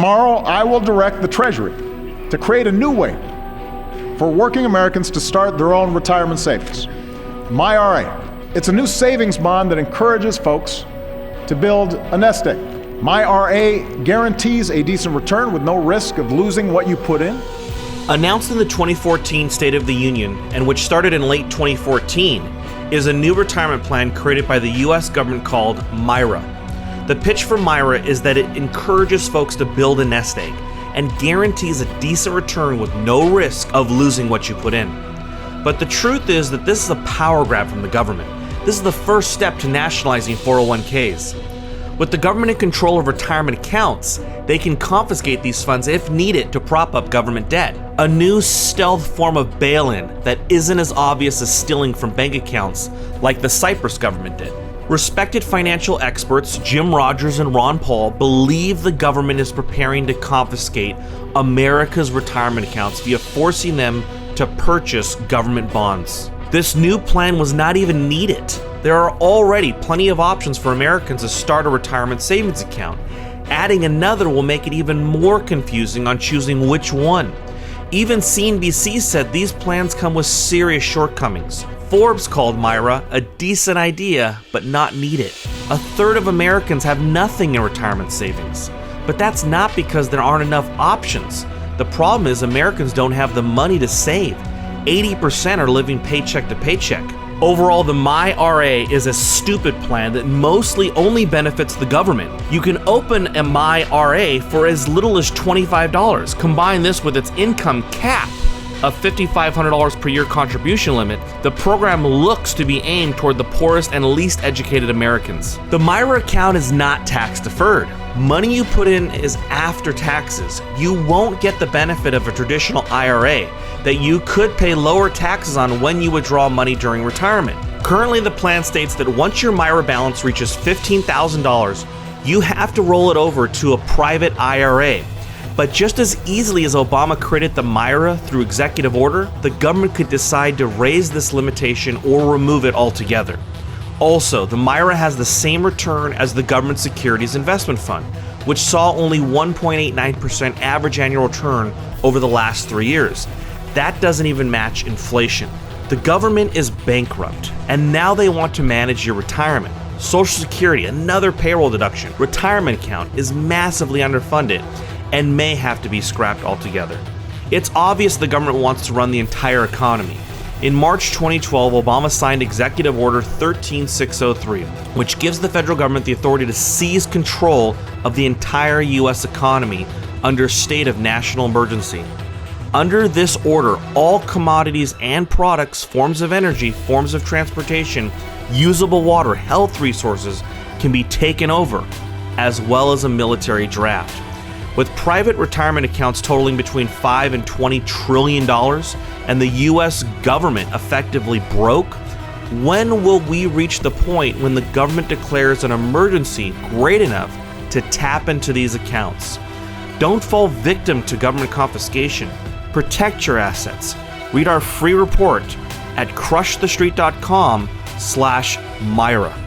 Tomorrow, I will direct the Treasury to create a new way for working Americans to start their own retirement savings. myRA. It's a new savings bond that encourages folks to build a nest egg. myRA guarantees a decent return with no risk of losing what you put in. Announced in the 2014 State of the Union, and which started in late 2014, is a new retirement plan created by the U.S. government called myRA. The pitch for myRA is that it encourages folks to build a nest egg and guarantees a decent return with no risk of losing what you put in. But the truth is that this is a power grab from the government. This is the first step to nationalizing 401ks. With the government in control of retirement accounts, they can confiscate these funds if needed to prop up government debt. A new stealth form of bail-in that isn't as obvious as stealing from bank accounts like the Cyprus government did. Respected financial experts Jim Rogers and Ron Paul believe the government is preparing to confiscate America's retirement accounts via forcing them to purchase government bonds. This new plan was not even needed. There are already plenty of options for Americans to start a retirement savings account. Adding another will make it even more confusing on choosing which one. Even CNBC said these plans come with serious shortcomings. Forbes called myRA a decent idea, but not needed. A third of Americans have nothing in retirement savings. But that's not because there aren't enough options. The problem is Americans don't have the money to save. 80% are living paycheck to paycheck. Overall, the myRA is a stupid plan that mostly only benefits the government. You can open a myRA for as little as $25. Combine this with its income cap of $5,500 per year contribution limit, the program looks to be aimed toward the poorest and least educated Americans. The myRA account is not tax deferred. Money you put in is after taxes. You won't get the benefit of a traditional IRA that you could pay lower taxes on when you withdraw money during retirement. Currently, the plan states that once your myRA balance reaches $15,000, you have to roll it over to a private IRA. But just as easily as Obama created the myRA through executive order, the government could decide to raise this limitation or remove it altogether. Also, the myRA has the same return as the government securities investment fund, which saw only 1.89% average annual return over the last 3 years. That doesn't even match inflation. The government is bankrupt, and now they want to manage your retirement. Social Security, another payroll deduction, retirement account is massively underfunded and may have to be scrapped altogether. It's obvious the government wants to run the entire economy. In March 2012, Obama signed Executive Order 13603, which gives the federal government the authority to seize control of the entire U.S. economy under state of national emergency. Under this order, all commodities and products, forms of energy, forms of transportation, usable water, health resources can be taken over, as well as a military draft. With private retirement accounts totaling between $5 and $20 trillion, and the U.S. government effectively broke, when will we reach the point when the government declares an emergency great enough to tap into these accounts? Don't fall victim to government confiscation. Protect your assets. Read our free report at crushthestreet.com/myra.